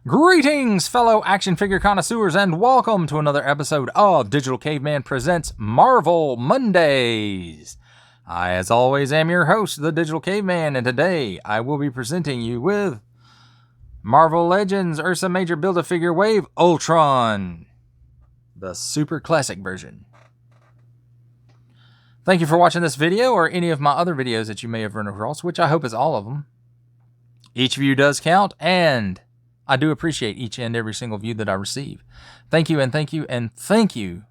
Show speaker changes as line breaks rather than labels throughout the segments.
Greetings, fellow action figure connoisseurs, and welcome to another episode of Digital Caveman Presents Marvel Mondays. I, as always, am your host, the Digital Caveman, and today I will be presenting you with Marvel Legends Ursa Major Build-A-Figure Wave Ultron, the super classic version. Thank you for watching this video or any of my other videos that you may have run across, which I hope is all of them. Each view does count, and I do appreciate each and every single view that I receive. Thank you and thank you and thank you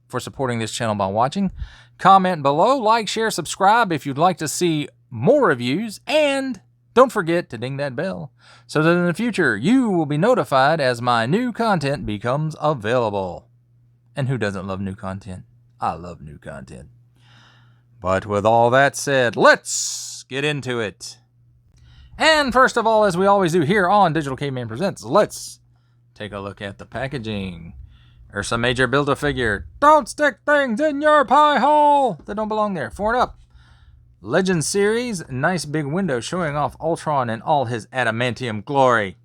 for supporting this channel by watching. Comment below, like, share, subscribe if you'd like to see more reviews, and don't forget to ding that bell so that in the future you will be notified as my new content becomes available. And who doesn't love new content? I love new content. But with all that said, let's get into it. And first of all, as we always do here on Digital Caveman Presents, let's take a look at the packaging. Ursa Major Build-A-Figure. Don't stick things in your pie hole that don't belong there. 4 and up. Legends series. Nice big window showing off Ultron in all his adamantium glory.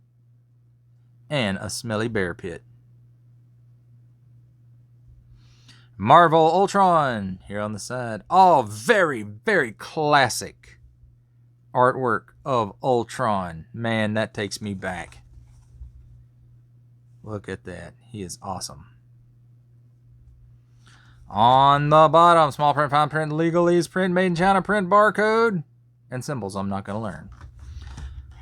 And a smelly bear pit. Marvel Ultron here on the side. All very, very classic artwork of Ultron. Man, that takes me back. Look at that. He is awesome. On the bottom, small print, fine print, legalese print, made in China print, barcode, and symbols I'm not going to learn.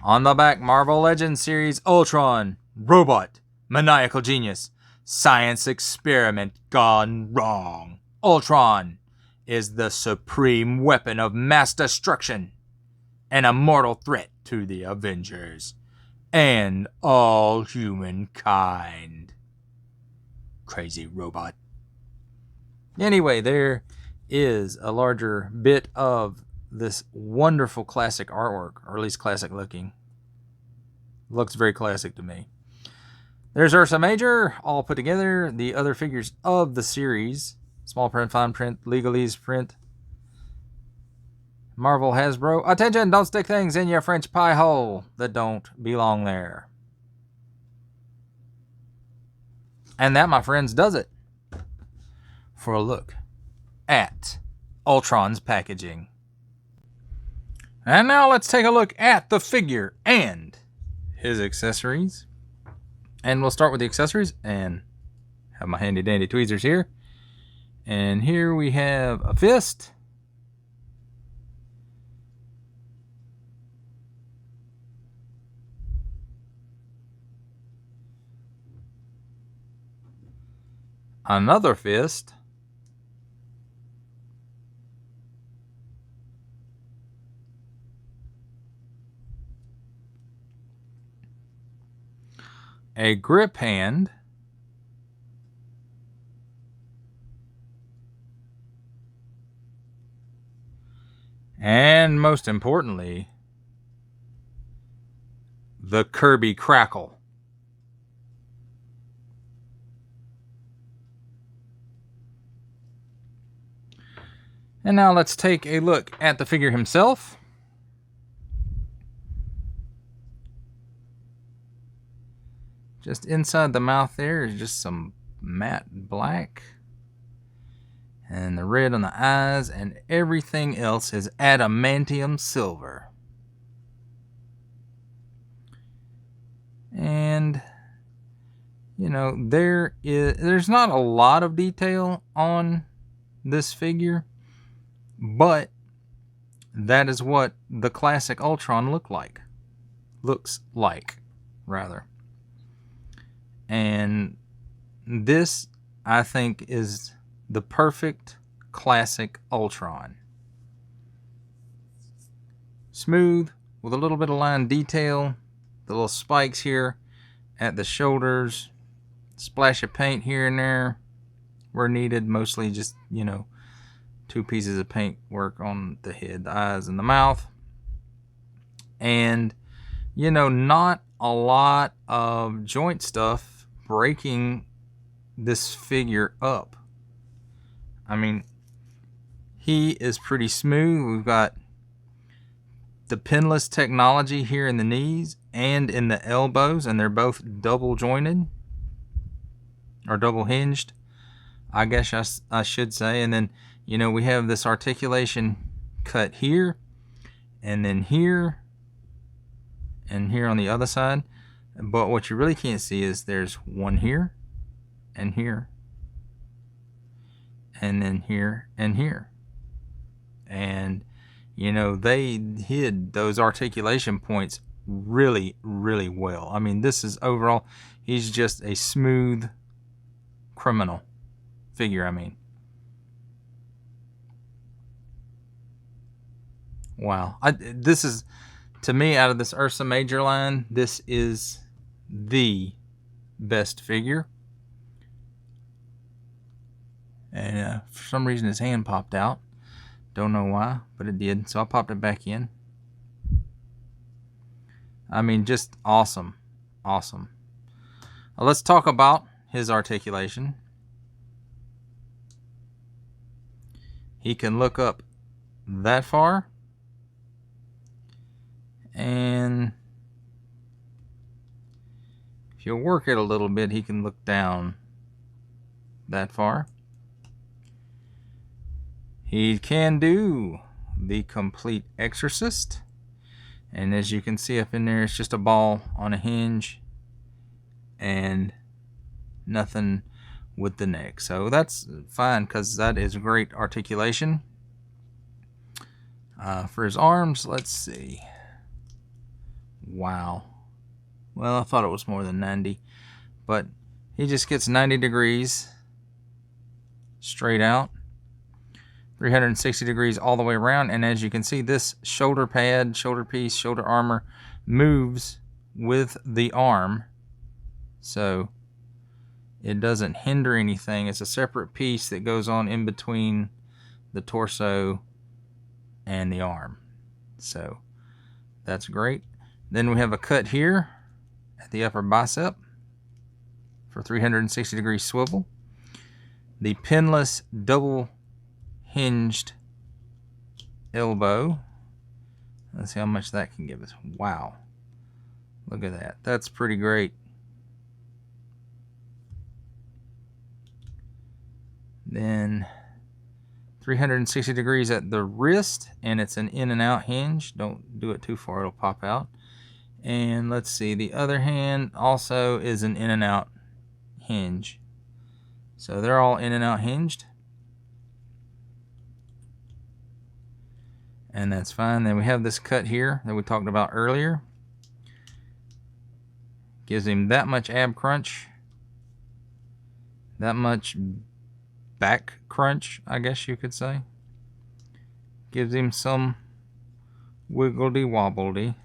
On the back, Marvel Legends series Ultron, robot, maniacal genius, science experiment gone wrong. Ultron is the supreme weapon of mass destruction, an immortal threat to the Avengers and all humankind. Crazy robot. Anyway, there is a larger bit of this wonderful classic artwork, or at least classic looking. Looks very classic to me. There's Ursa Major, all put together. The other figures of the series, small print, fine print, legalese print. Marvel Hasbro. Attention, don't stick things in your French pie hole that don't belong there. And that, my friends, does it for a look at Ultron's packaging. And now let's take a look at the figure and his accessories. And we'll start with the accessories and have my handy dandy tweezers here. And here we have a fist. Another fist. A grip hand. And most importantly, the Kirby Crackle. And now let's take a look at the figure himself. Just inside the mouth there is just some matte black. And the red on the eyes, and everything else is adamantium silver. And you know, there's not a lot of detail on this figure. But that is what the classic Ultron looks like, rather. And this, I think, is the perfect classic Ultron. Smooth, with a little bit of line detail, the little spikes here at the shoulders, splash of paint here and there where needed, mostly just, you know, 2 pieces of paint work on the head, the eyes, and the mouth. And, you know, not a lot of joint stuff breaking this figure up. I mean, he is pretty smooth. We've got the pinless technology here in the knees and in the elbows, and they're both double jointed or double hinged, I guess I should say. And then, you know, we have this articulation cut here, and then here, and here on the other side. But what you really can't see is there's one here, and here, and then here, and here. And, you know, they hid those articulation points really, really well. I mean, this is overall, he's just a smooth criminal figure, I mean. Wow. This is, to me, out of this Ursa Major line, this is the best figure. And for some reason his hand popped out. Don't know why, but it did. So I popped it back in. I mean, just awesome. Awesome. Let's talk about his articulation. He can look up that far. And if you work it a little bit, he can look down that far. He can do the complete exorcist. And as you can see up in there, it's just a ball on a hinge and nothing with the neck. So that's fine, because that is great articulation. For his arms, let's see. Wow. Well, I thought it was more than 90. But he just gets 90 degrees straight out. 360 degrees all the way around. And as you can see, this shoulder pad, shoulder piece, shoulder armor moves with the arm. So it doesn't hinder anything. It's a separate piece that goes on in between the torso and the arm. So that's great. Then we have a cut here at the upper bicep for 360 degree swivel. The pinless double hinged elbow. Let's see how much that can give us. Wow. Look at that. That's pretty great. Then 360 degrees at the wrist, and it's an in and out hinge. Don't do it too far, it'll pop out. And let's see, the other hand also is an in and out hinge. So they're all in and out hinged. And that's fine. Then we have this cut here that we talked about earlier. Gives him that much ab crunch. That much back crunch, I guess you could say. Gives him some wiggledy wobbledy.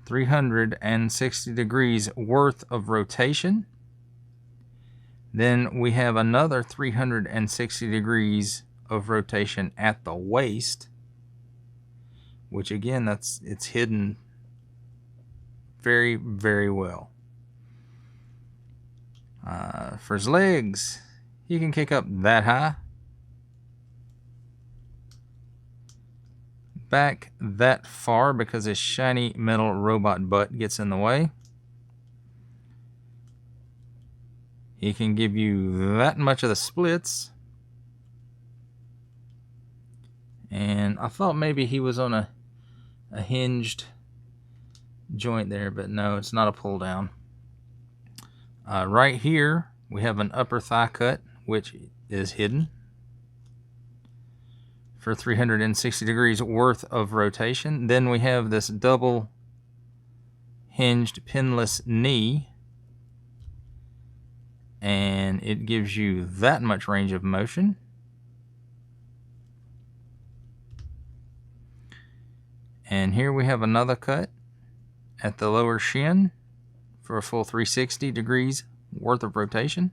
360 degrees worth of rotation. Then we have another 360 degrees of rotation at the waist, which again, it's hidden very, very well. For his legs, he can kick up that high, back that far, because his shiny metal robot butt gets in the way. He can give you that much of the splits. And I thought maybe he was on a hinged joint there, but no, it's not a pull down. Right here, we have an upper thigh cut, which is hidden for 360 degrees worth of rotation. Then we have this double hinged pinless knee, and it gives you that much range of motion. And here we have another cut at the lower shin for a full 360 degrees worth of rotation.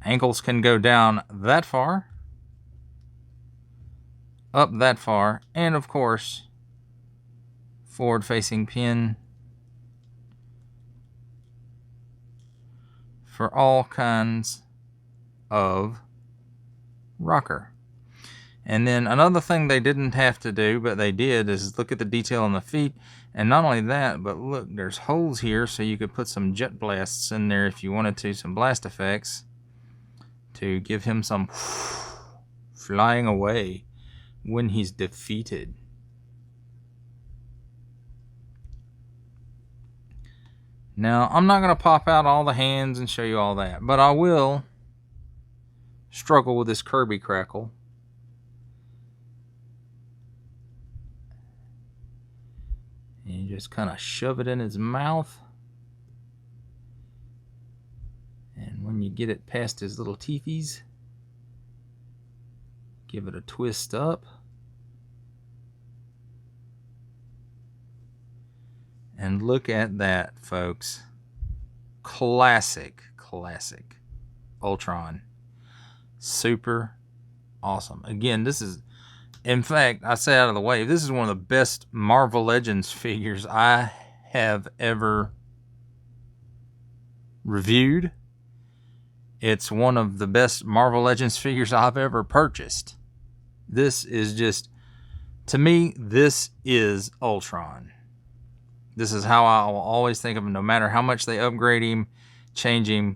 Ankles can go down that far, up that far, and of course, forward facing pin for all kinds of rocker. And then another thing they didn't have to do, but they did, is look at the detail on the feet. And not only that, but look, there's holes here, so you could put some jet blasts in there if you wanted to, some blast effects, to give him some flying away when he's defeated. Now, I'm not going to pop out all the hands and show you all that, but I will struggle with this Kirby crackle. And you just kind of shove it in his mouth. And when you get it past his little teethies, give it a twist up. And look at that, folks. Classic Ultron. Super awesome. Again, this is, in fact, I say out of the way, this is one of the best Marvel Legends figures I have ever reviewed. It's one of the best Marvel Legends figures I've ever purchased. This is just, to me, this is Ultron. This is how I will always think of him, no matter how much they upgrade him, change him.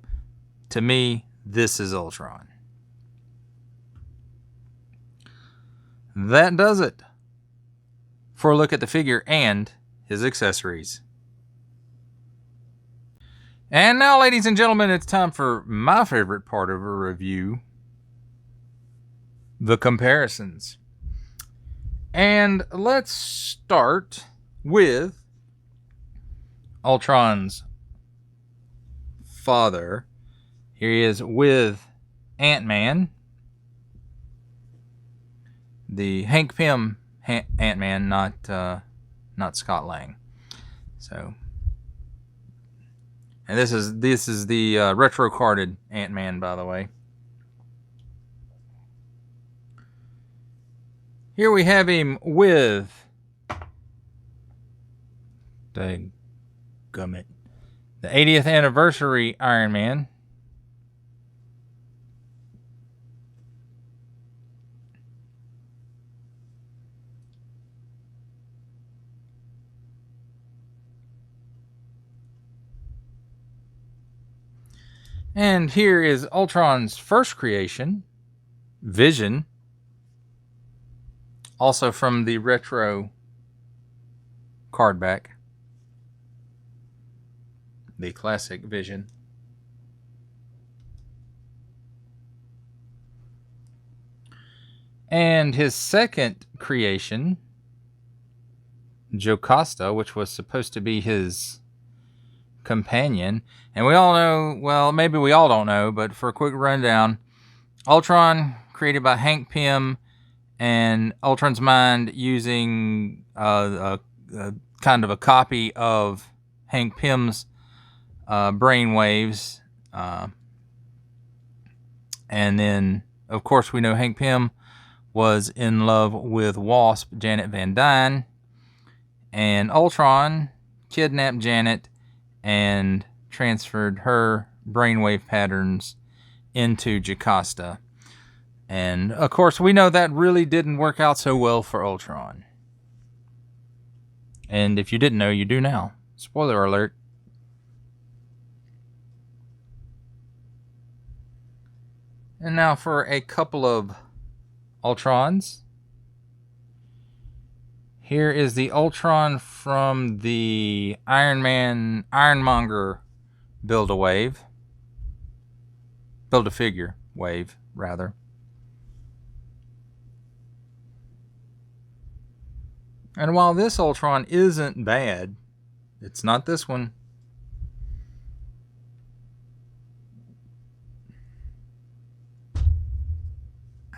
To me, this is Ultron. That does it for a look at the figure and his accessories. And now, ladies and gentlemen, it's time for my favorite part of a review, the comparisons. And let's start with Ultron's father. Here he is with Ant-Man, the Hank Pym Ant-Man, not Scott Lang. So, and this is the retro carded Ant-Man, by the way. Here we have him with the 80th anniversary Iron Man. And here is Ultron's first creation, Vision. Also from the retro card back. The classic Vision. And his second creation, Jocasta, which was supposed to be his companion. And we all know, well, maybe we all don't know, but for a quick rundown, Ultron, created by Hank Pym, and Ultron's mind using a kind of a copy of Hank Pym's brain waves. And then, of course, we know Hank Pym was in love with Wasp, Janet Van Dyne. And Ultron kidnapped Janet and transferred her brainwave patterns into Jocasta. And, of course, we know that really didn't work out so well for Ultron. And if you didn't know, you do now. Spoiler alert. And now for a couple of Ultrons. Here is the Ultron from the Ironmonger Build-A-Wave. Build-A-Figure wave, rather. And while this Ultron isn't bad, it's not this one.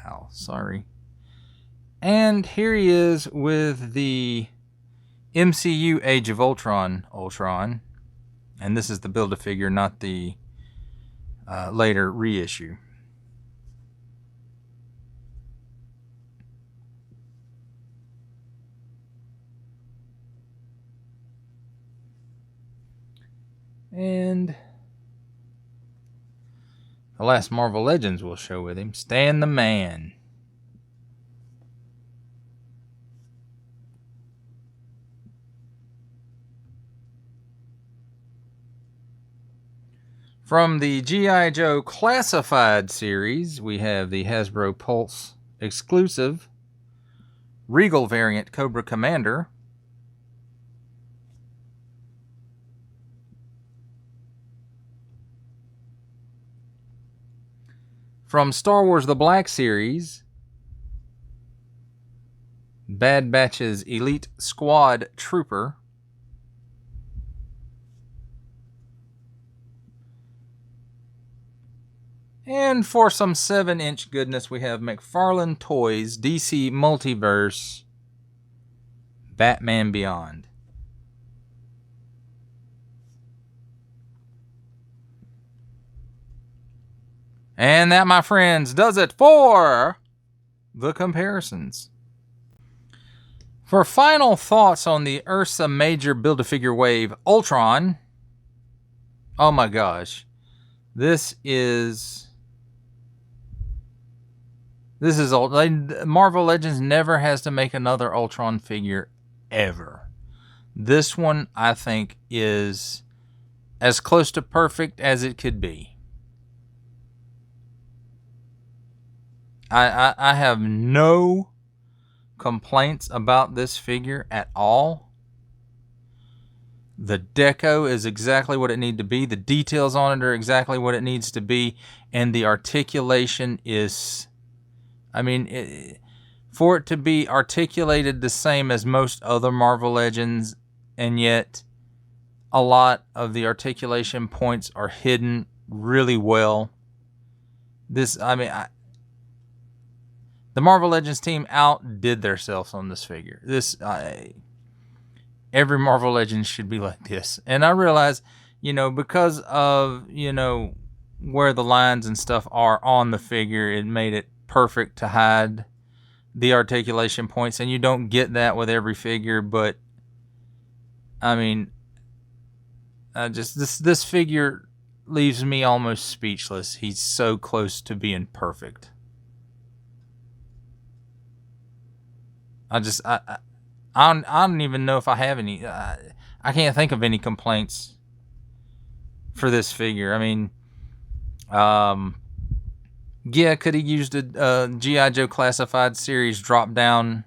Ow, sorry. And here he is with the MCU Age of Ultron. And this is the Build-A-Figure, not the later reissue. And the last Marvel Legends we'll show with him, Stan the Man. From the G.I. Joe Classified series, we have the Hasbro Pulse exclusive Regal variant Cobra Commander. From Star Wars The Black Series, Bad Batch's Elite Squad Trooper. And for some 7-inch goodness, we have McFarlane Toys DC Multiverse Batman Beyond. And that, my friends, does it for the comparisons. For final thoughts on the Ursa Major Build-A-Figure Wave Ultron, oh my gosh, this is Marvel Legends never has to make another Ultron figure ever. This one, I think, is as close to perfect as it could be. I have no complaints about this figure at all. The deco is exactly what it needs to be. The details on it are exactly what it needs to be. And the articulation is, I mean, for it to be articulated the same as most other Marvel Legends, and yet a lot of the articulation points are hidden really well. This, I mean, the Marvel Legends team outdid themselves on this figure. Every Marvel Legends should be like this. And I realize, because of, where the lines and stuff are on the figure, it made it perfect to hide the articulation points. And you don't get that with every figure, but I mean, this figure leaves me almost speechless. He's so close to being perfect. I don't even know if I have any. I can't think of any complaints for this figure. I mean, yeah, could he used a G.I. Joe Classified series drop down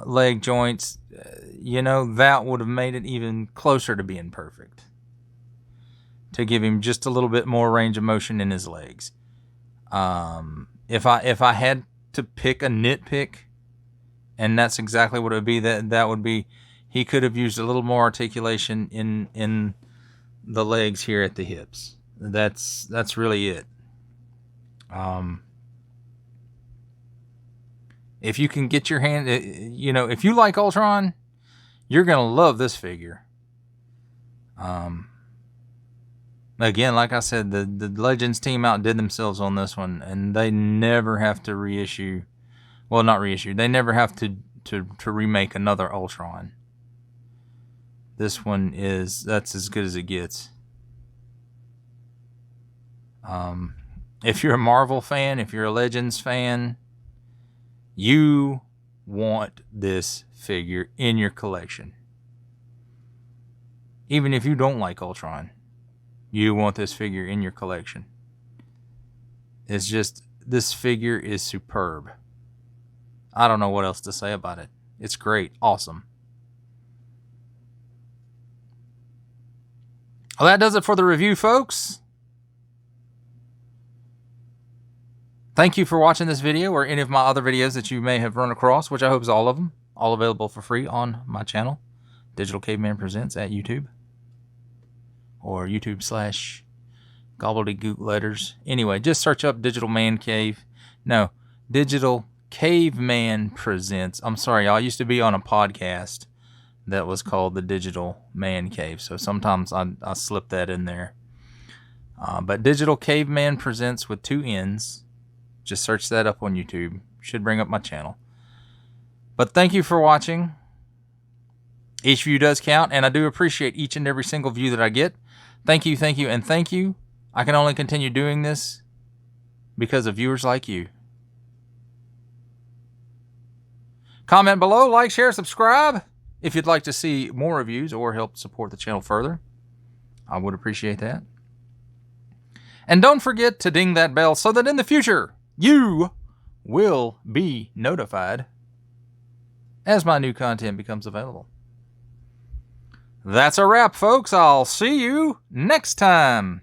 leg joints? That would have made it even closer to being perfect. To give him just a little bit more range of motion in his legs. If I had to pick a nitpick, and that's exactly what it would be, that would be, he could have used a little more articulation in the legs here at the hips. That's really it. If you can get your hand, if you like Ultron, you're gonna love this figure. Again, like I said, the Legends team outdid themselves on this one, and they never have to reissue. Well, not reissue. They never have to remake another Ultron. This one that's as good as it gets. If you're a Marvel fan, if you're a Legends fan, you want this figure in your collection. Even if you don't like Ultron, you want this figure in your collection. It's just, this figure is superb. I don't know what else to say about it. It's great. Awesome. Well, that does it for the review, folks. Thank you for watching this video or any of my other videos that you may have run across, which I hope is all of them. All available for free on my channel, Digital Caveman Presents at YouTube. Or YouTube/gobbledygook letters. Anyway, just search up Digital Man Cave. No, Digital Caveman Presents. I'm sorry, I used to be on a podcast that was called the Digital Man Cave, so sometimes I slip that in there. But Digital Caveman Presents with 2 N's. Just search that up on YouTube. Should bring up my channel. But thank you for watching. Each view does count, and I do appreciate each and every single view that I get. Thank you, thank you, and thank you. I can only continue doing this because of viewers like you. Comment below, like, share, subscribe if you'd like to see more reviews or help support the channel further. I would appreciate that. And don't forget to ding that bell so that in the future you will be notified as my new content becomes available. That's a wrap, folks. I'll see you next time.